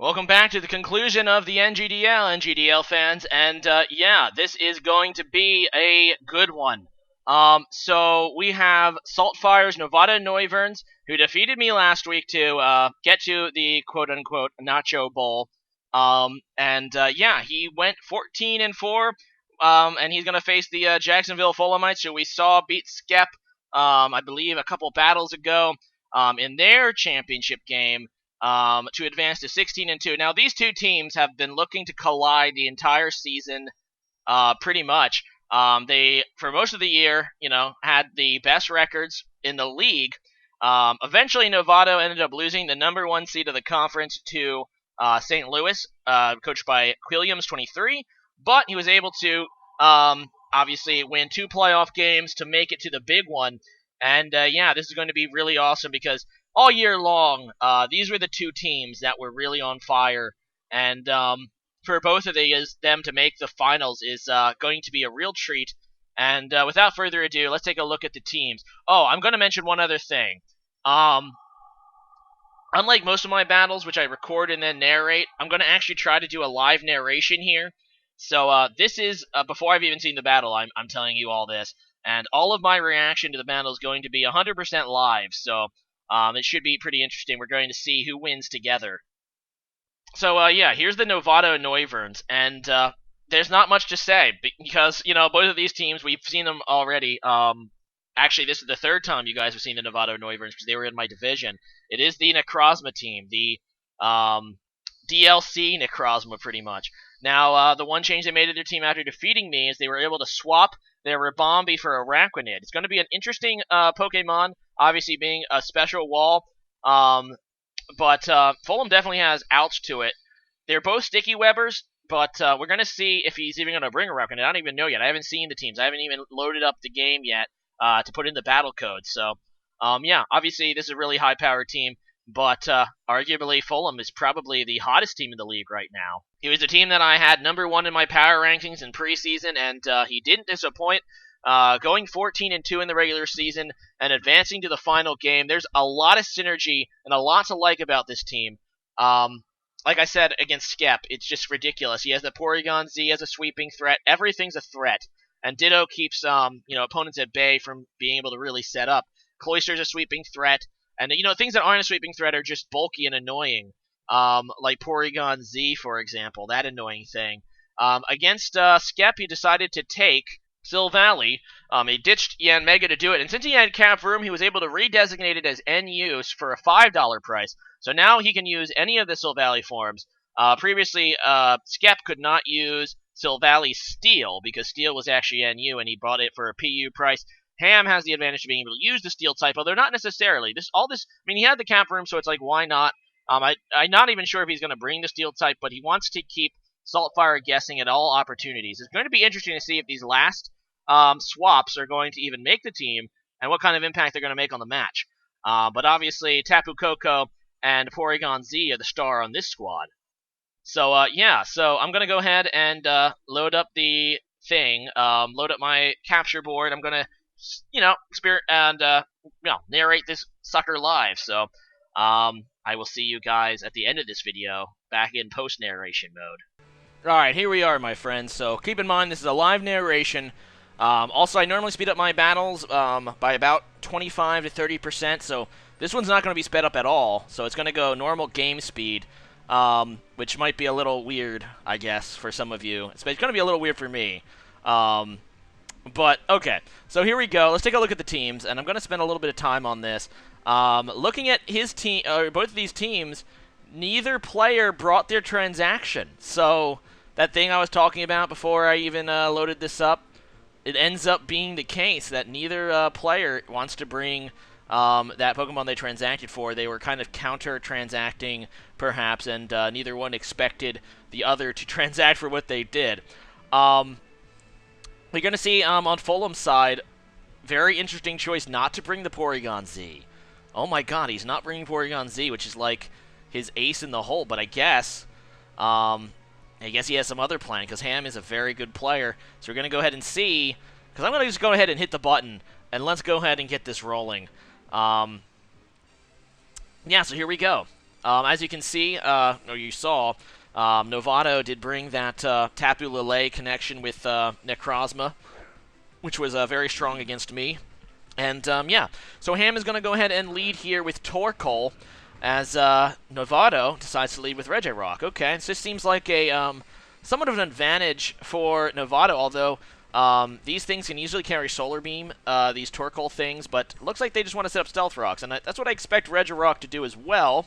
Welcome back to the conclusion of the NGDL fans, and yeah, this is going to be a good one. So we have Saltfire's Novato Noiverns, who defeated me last week to get to the quote-unquote Nacho Bowl. Yeah, he went 14-4, and he's going to face the Jacksonville Fulhamites, who we saw beat Skep, I believe, a couple battles ago in their championship game. To advance to 16-2. Now, these two teams have been looking to collide the entire season, pretty much. They, for most of the year, had the best records in the league. Eventually, Novato ended up losing the number 1 seed of the conference to St. Louis, coached by Williams23, but he was able to, obviously, win 2 playoff games to make it to the big one. And, yeah, this is going to be really awesome because all year long, these were the two teams that were really on fire, and for both of them to make the finals is going to be a real treat. And without further ado, let's take a look at the teams. Oh, I'm going to mention one other thing. Unlike most of my battles, which I record and then narrate, I'm going to actually try to do a live narration here. So this is, before I've even seen the battle, I'm telling you all this. And all of my reaction to the battle is going to be 100% live, so it should be pretty interesting. We're going to see who wins together. So, yeah, here's the Novato Noiverns, and there's not much to say, because, both of these teams, we've seen them already. Actually, this is the third time you guys have seen the Novato Noiverns, because they were in my division. It is the Necrozma team, the DLC Necrozma, pretty much. Now, the one change they made to their team after defeating me is they were able to swap their Ribombee for Araquanid. It's going to be an interesting Pokemon, obviously being a special wall, but Fulham definitely has outs to it. They're both Sticky Webbers, but we're going to see if he's even going to bring Araquanid. I don't even know yet. I haven't seen the teams. I haven't even loaded up the game yet to put in the battle code. So, yeah, obviously this is a really high-powered team, but arguably Fulham is probably the hottest team in the league right now. He was a team that I had number 1 in my power rankings in preseason, and he didn't disappoint. Going 14-2 in the regular season and advancing to the final game, there's a lot of synergy and a lot to like about this team. Like I said, against Skep, it's just ridiculous. He has the Porygon-Z as a sweeping threat. Everything's a threat. And Ditto keeps opponents at bay from being able to really set up. Cloyster's a sweeping threat. And, things that aren't a sweeping threat are just bulky and annoying. Like Porygon-Z, for example, that annoying thing. Against Skep, he decided to take Silvally. He ditched Yanmega to do it, and since he had cap room, he was able to redesignate it as N-use for a $5 price. So now he can use any of the Silvally forms. Previously, Skep could not use Silvally Steel, because Steel was actually NU, and he bought it for a PU price. Ham has the advantage of being able to use the Steel type, although not necessarily. He had the cap room, so it's like, why not? I'm not even sure if he's going to bring the Steel type, but he wants to keep Saltfire guessing at all opportunities. It's going to be interesting to see if these last swaps are going to even make the team, and what kind of impact they're going to make on the match. But obviously, Tapu Koko and Porygon-Z are the star on this squad. So, yeah, so I'm going to go ahead and load up the thing, load up my capture board. I'm going to, narrate this sucker live. So, I will see you guys at the end of this video, back in post-narration mode. Alright, here we are, my friends. So, keep in mind, this is a live narration. Also, I normally speed up my battles by about 25 to 30%, so this one's not going to be sped up at all. So it's going to go normal game speed, which might be a little weird, I guess, for some of you. It's going to be a little weird for me. But, okay. So here we go. Let's take a look at the teams, and I'm going to spend a little bit of time on this. Looking at his team, both of these teams, neither player brought their transaction. So that thing I was talking about before I even loaded this up, it ends up being the case that neither player wants to bring that Pokemon they transacted for. They were kind of counter-transacting, perhaps, and neither one expected the other to transact for what they did. We're going to see on Fulham's side, very interesting choice not to bring the Porygon-Z. Oh my god, he's not bringing Porygon-Z, which is like his ace in the hole, but I guess he has some other plan, because Ham is a very good player. So we're going to go ahead and see, because I'm going to just go ahead and hit the button, and let's go ahead and get this rolling. Yeah, so here we go. As you can see, or you saw, Novato did bring that Tapu Lele connection with Necrozma, which was very strong against me. And, yeah, so Ham is going to go ahead and lead here with Torkoal, as Novato decides to lead with Regirock. Okay, so this seems like a somewhat of an advantage for Novato, although these things can easily carry Solar Beam, these Torkoal things, but it looks like they just want to set up Stealth Rocks, and that's what I expect Regirock to do as well.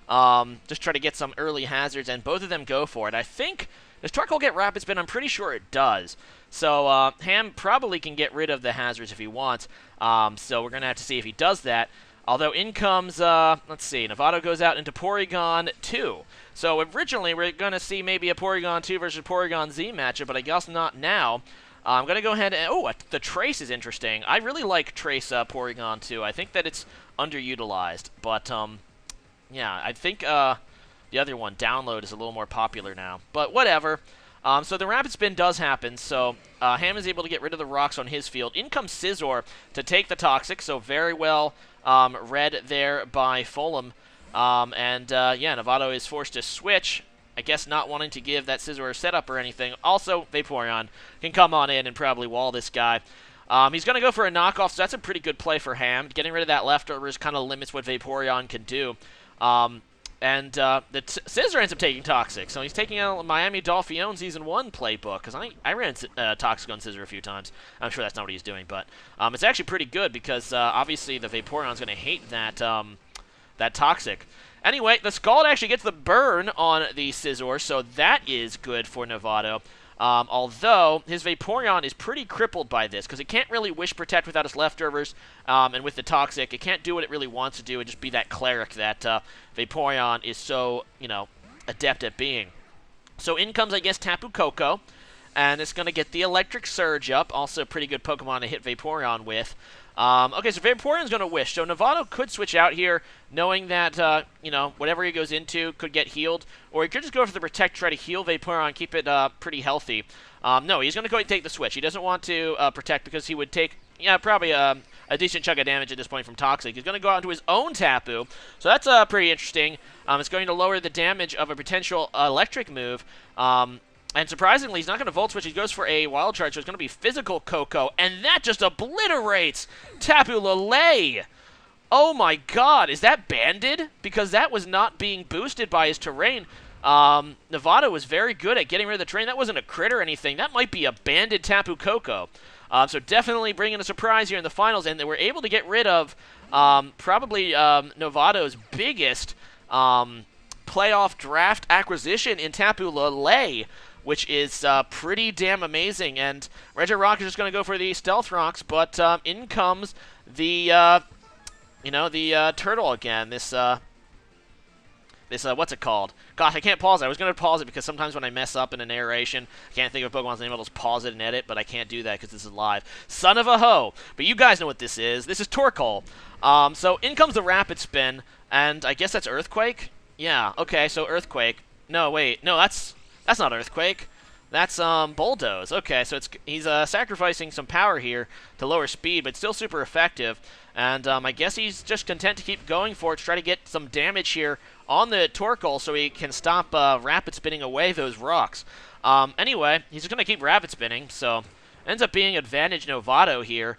Just try to get some early hazards, and both of them go for it. I think, does Torkoal get Rapid Spin? I'm pretty sure it does. So Ham probably can get rid of the hazards if he wants, so we're going to have to see if he does that. Although in comes, let's see, Novato goes out into Porygon-2. So originally we are going to see maybe a Porygon-2 versus Porygon-Z matchup, but I guess not now. I'm going to go ahead and... Oh, the Trace is interesting. I really like Trace Porygon-2. I think that it's underutilized. But, yeah, I think the other one, Download, is a little more popular now. But whatever. So the Rapid Spin does happen, so Ham is able to get rid of the rocks on his field. In comes Scizor to take the Toxic, so very well read there by Fulham. Yeah, Novato is forced to switch, I guess not wanting to give that Scizor a setup or anything. Also, Vaporeon can come on in and probably wall this guy. He's going to go for a knockoff, so that's a pretty good play for Ham. Getting rid of that leftovers kind of limits what Vaporeon can do. The Scizor ends up taking Toxic, so he's taking a Miami Dolphion Season 1 playbook, because I ran Toxic on Scizor a few times. I'm sure that's not what he's doing, but it's actually pretty good, because obviously the Vaporeon's going to hate that, that Toxic. Anyway, the Scald actually gets the burn on the Scizor, so that is good for Novato. Although, his Vaporeon is pretty crippled by this, because it can't really Wish Protect without its leftovers, and with the Toxic, it can't do what it really wants to do and just be that Cleric that Vaporeon is so, you know, adept at being. So in comes, I guess, Tapu Koko, and it's going to get the Electric Surge up, also a pretty good Pokemon to hit Vaporeon with. Okay, so Vaporeon's going to Wish, so Novato could switch out here, knowing that, you know, whatever he goes into could get healed, or he could just go for the Protect, try to heal Vaporeon, keep it pretty healthy. No, he's going to go and take the switch. He doesn't want to Protect because he would take, yeah, probably a decent chunk of damage at this point from Toxic. He's going to go out into his own Tapu, so that's pretty interesting. It's going to lower the damage of a potential Electric move. And surprisingly, he's not going to Volt Switch. He goes for a Wild Charge, so it's going to be Physical Koko, and that just obliterates Tapu Lele. Oh my god, is that banded? Because that was not being boosted by his terrain. Novato was very good at getting rid of the terrain. That wasn't a crit or anything. That might be a banded Tapu Koko. So definitely bringing a surprise here in the finals, and they were able to get rid of probably Novato's biggest playoff draft acquisition in Tapu Lele, which is pretty damn amazing. And Regirock is just going to go for the Stealth Rocks, but in comes the, you know, the Turtle again. This, what's it called? Gosh, I can't pause it. I was going to pause it because sometimes when I mess up in a narration, I can't think of Pokemon's name. I'll just pause it and edit, but I can't do that because this is live. Son of a hoe! But you guys know what this is. This is Torkoal. So in comes the Rapid Spin, and I guess that's Earthquake? Yeah, okay, so Earthquake. No, wait. No, that's not Earthquake. That's Bulldoze. Okay, so he's sacrificing some power here to lower speed, but still super effective. And I guess he's just content to keep going for it to try to get some damage here on the Torkoal so he can stop Rapid Spinning away those rocks. Anyway, he's just going to keep Rapid Spinning, so ends up being advantage Novato here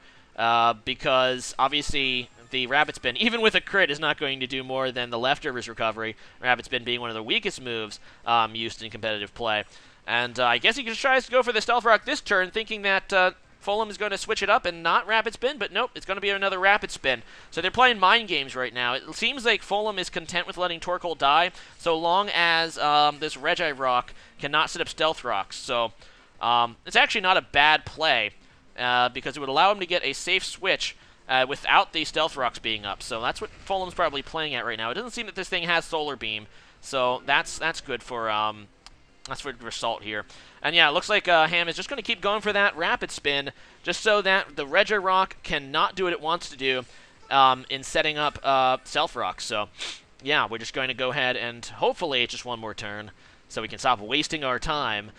because obviously the Rapid Spin, even with a crit, is not going to do more than the leftovers recovery, Rapid Spin being one of the weakest moves used in competitive play. And I guess he just tries to go for the Stealth Rock this turn, thinking that Fulham is going to switch it up and not Rapid Spin, but nope, it's going to be another Rapid Spin. So they're playing mind games right now. It seems like Fulham is content with letting Torkoal die, so long as this Regirock cannot set up Stealth Rocks. So it's actually not a bad play, because it would allow him to get a safe switch without the Stealth Rocks being up. So that's what Fulham's probably playing at right now. It doesn't seem that this thing has Solar Beam, so that's good for that's for the result here. And yeah, it looks like Ham is just going to keep going for that Rapid Spin, just so that the Regirock cannot do what it wants to do in setting up Stealth Rocks. So yeah, we're just going to go ahead and hopefully it's just one more turn, so we can stop wasting our time.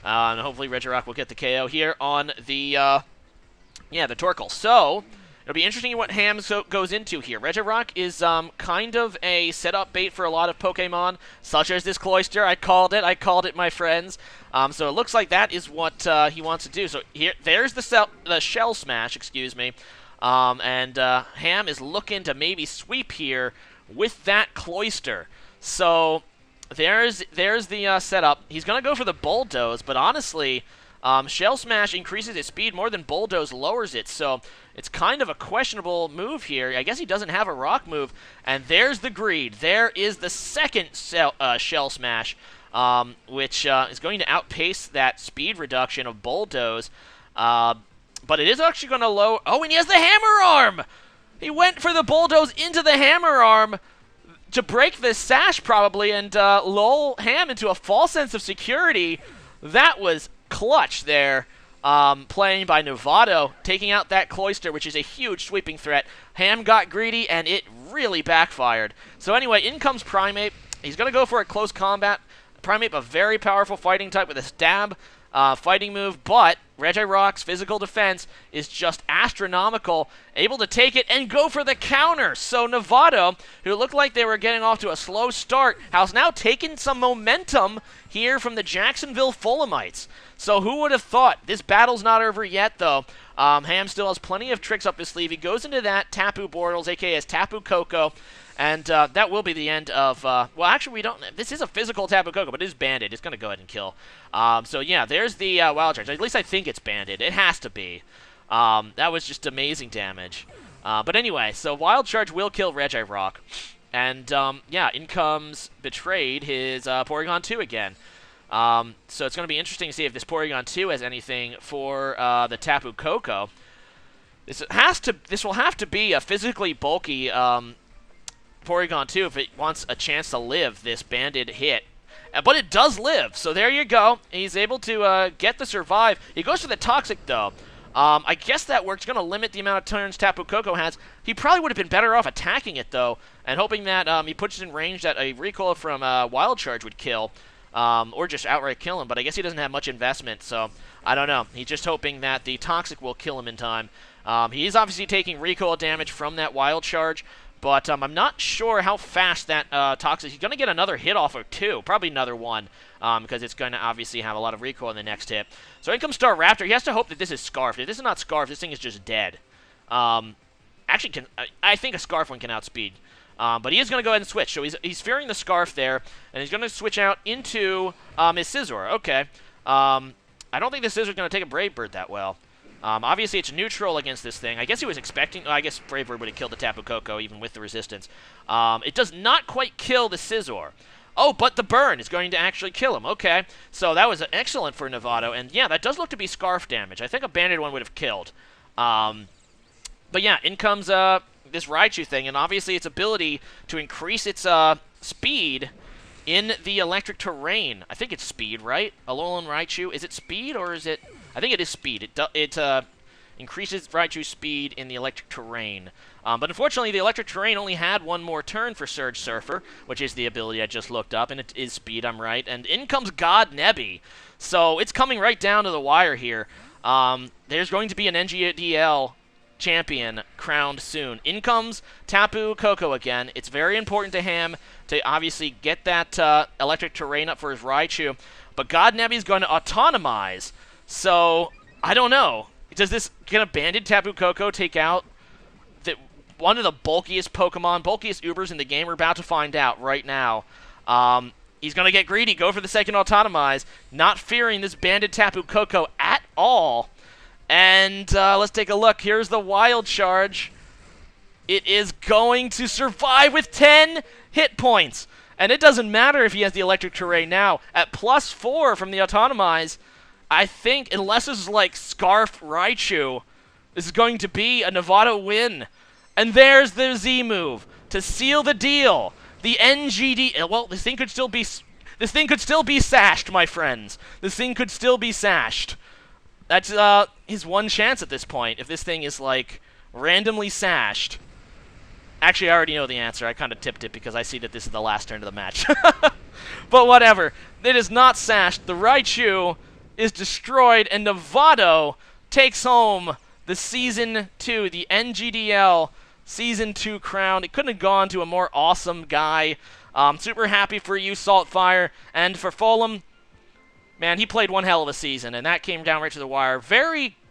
And hopefully Regirock will get the KO here on the the Torkoal. So, in It'll be interesting what Ham goes into here. Regirock is kind of a setup bait for a lot of Pokemon, such as this Cloyster. I called it, my friends. So it looks like that is what he wants to do. So there's the Shell Smash, excuse me. And Ham is looking to maybe sweep here with that Cloyster. So there's the setup. He's going to go for the Bulldoze, but honestly, Shell Smash increases its speed more than Bulldoze lowers it, so it's kind of a questionable move here. I guess he doesn't have a rock move, and there's the Greed. There is the second Shell Smash, which is going to outpace that speed reduction of Bulldoze, but it is actually going to lower... Oh, and he has the Hammer Arm! He went for the Bulldoze into the Hammer Arm to break this sash, probably, and lull Ham into a false sense of security. That was clutch there, playing by Novato, taking out that Cloyster, which is a huge sweeping threat. Ham got greedy, and it really backfired. So anyway, in comes Primate. He's going to go for a close combat. Primate, a very powerful fighting type with a stab fighting move, but Regirock's physical defense is just astronomical, able to take it and go for the counter. So Novato, who looked like they were getting off to a slow start, has now taken some momentum here from the Jacksonville Fulhamites. So who would have thought? This battle's not over yet, though. Ham still has plenty of tricks up his sleeve. He goes into that Tapu Bortles, a.k.a. his Tapu Koko, and that will be the end of... well, actually, we don't... This is a physical Tapu Koko, but it is banded. It's going to go ahead and kill. So, yeah, there's the Wild Charge. At least I think it's banded. It has to be. That was just amazing damage. But anyway, so Wild Charge will kill Regirock. And, yeah, in comes Betrayed, his Porygon-2 again. So it's going to be interesting to see if this Porygon-2 has anything for the Tapu Koko. This will have to be a physically bulky Porygon-2 if it wants a chance to live this banded hit. But it does live, so there you go. He's able to get the survive. He goes for the Toxic, though. I guess that works. Going to limit the amount of turns Tapu Koko has. He probably would have been better off attacking it, though, and hoping that he puts it in range that a recoil from Wild Charge would kill. Or just outright kill him, but I guess he doesn't have much investment, so I don't know. He's just hoping that the Toxic will kill him in time. He is obviously taking recoil damage from that Wild Charge, but I'm not sure how fast that Toxic... He's going to get another hit off of two, probably another one, because it's going to obviously have a lot of recoil in the next hit. So in comes Staraptor. He has to hope that this is Scarfed. If this is not Scarfed, this thing is just dead. Actually, I think a Scarf one can outspeed. But he is going to go ahead and switch. So he's fearing the Scarf there, and he's going to switch out into his Scizor. Okay. I don't think the Scizor is going to take a Brave Bird that well. Obviously, it's neutral against this thing. I guess he was expecting... I guess Brave Bird would have killed the Tapu Koko, even with the resistance. It does not quite kill the Scizor. Oh, but the Burn is going to actually kill him. Okay. So that was excellent for Novato. And yeah, that does look to be Scarf damage. I think a banded one would have killed. But yeah, in comes... this Raichu thing, and obviously its ability to increase its speed in the electric terrain. I think it's speed, right? Alolan Raichu. Is it speed, or is it... I think it is speed. It increases Raichu's speed in the electric terrain. But unfortunately, the electric terrain only had one more turn for Surge Surfer, which is the ability I just looked up, and it is speed, I'm right. And in comes God Nebby. So it's coming right down to the wire here. There's going to be an NGDL champion crowned soon. In comes Tapu Koko again. It's very important to him to obviously get that electric terrain up for his Raichu, but God Nebby's going to autonomize. So I don't know. Does this kind of banded Tapu Koko take out one of the bulkiest Pokemon, bulkiest Ubers in the game? We're about to find out right now. He's going to get greedy, go for the second autonomize, not fearing this banded Tapu Koko at all. And let's take a look. Here's the Wild Charge. It is going to survive with 10 hit points. And it doesn't matter if he has the electric terrain now. At +4 from the autonomize, I think, unless this is like Scarf Raichu, this is going to be a Novato win. And there's the Z move to seal the deal. The NGD... Well, this thing could still be sashed, my friends. This thing could still be sashed. That's his one chance at this point, if this thing is, like, randomly sashed. Actually, I already know the answer. I kind of tipped it because I see that this is the last turn of the match. But whatever. It is not sashed. The Raichu is destroyed, and Novato takes home the Season 2, the NGDL Season 2 crown. It couldn't have gone to a more awesome guy. Super happy for you, Saltfire. And for Fulham, man, he played one hell of a season, and that came down right to the wire.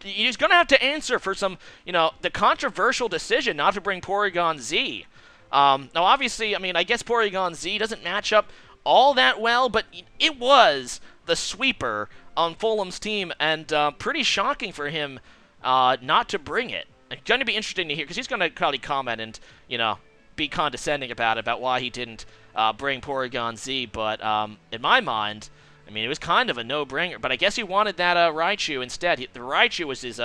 He's going to have to answer for some, the controversial decision not to bring Porygon-Z. Now, obviously, I mean, I guess Porygon-Z doesn't match up all that well, but it was the sweeper on Fulham's team, and pretty shocking for him not to bring it. It's going to be interesting to hear, because he's going to probably comment and, be condescending about why he didn't bring Porygon-Z, but in my mind, I mean, it was kind of a no-brainer, but I guess he wanted that Raichu instead. The Raichu was his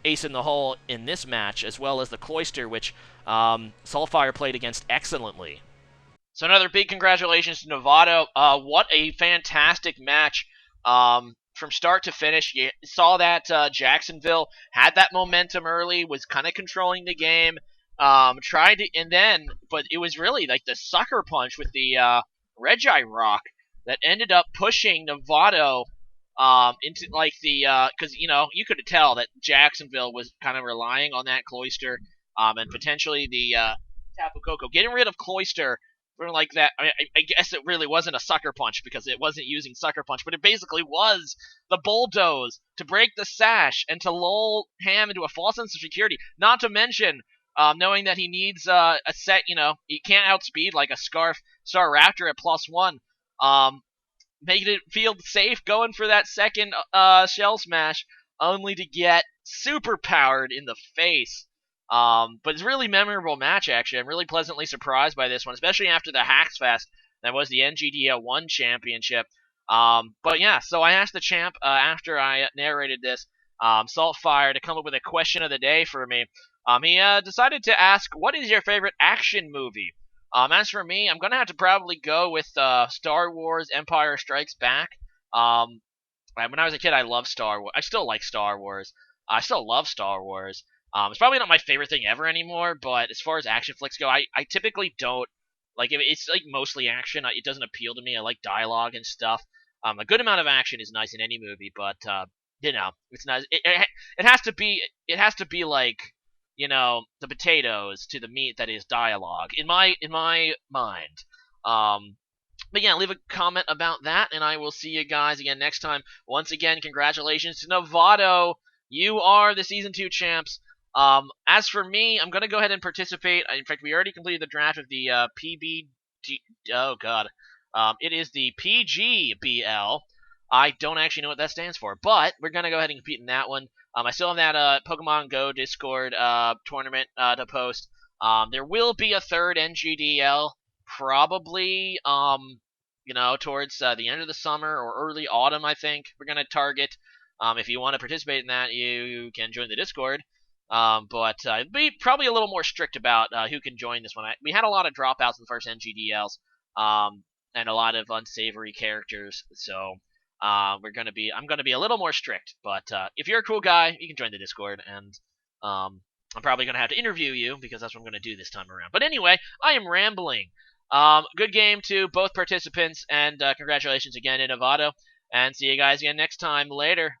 ace in the hole in this match, as well as the Cloyster, which Saltfire played against excellently. So another big congratulations to Novato. What a fantastic match from start to finish. You saw that Jacksonville had that momentum early, was kind of controlling the game, but it was really like the sucker punch with the Regi Rock that ended up pushing Novato into like because you could tell that Jacksonville was kind of relying on that Cloyster and potentially the Tapu Koko. Getting rid of Cloyster for like that, I guess it really wasn't a sucker punch because it wasn't using sucker punch, but it basically was the bulldoze to break the sash and to lull Ham into a false sense of security. Not to mention knowing that he needs a set, he can't outspeed like a Star Raptor at +1. Making it feel safe going for that second Shell Smash, only to get super powered in the face. But it's a really memorable match, actually. I'm really pleasantly surprised by this one, especially after the Hacks Fest that was the NGDL1 championship. But yeah, so I asked the champ after I narrated this, Saltfire, to come up with a question of the day for me. He decided to ask, what is your favorite action movie? As for me, I'm going to have to probably go with Star Wars Empire Strikes Back. When I was a kid, I loved Star Wars. I still like Star Wars. I still love Star Wars. It's probably not my favorite thing ever anymore, but as far as action flicks go, I typically don't. Like, if it's like mostly action, it doesn't appeal to me. I like dialogue and stuff. A good amount of action is nice in any movie, but, it's nice. It has to be like, the potatoes to the meat that is dialogue in my mind. But yeah, leave a comment about that, and I will see you guys again next time. Once again, congratulations to Novato. You are the Season 2 champs. As for me, I'm going to go ahead and participate. In fact, we already completed the draft of the it is the PGBL. I don't actually know what that stands for, but we're going to go ahead and compete in that one. I still have that Pokemon Go Discord tournament to post. There will be a third NGDL, probably, towards the end of the summer or early autumn, I think. We're going to target. If you want to participate in that, you can join the Discord. But it'll be probably a little more strict about who can join this one. We had a lot of dropouts in the first NGDLs, and a lot of unsavory characters, so I'm going to be a little more strict. But if you're a cool guy, you can join the Discord, and I'm probably going to have to interview you because that's what I'm going to do this time around. But anyway, I am rambling. Good game to both participants, and congratulations again to Novato, and see you guys again next time. Later.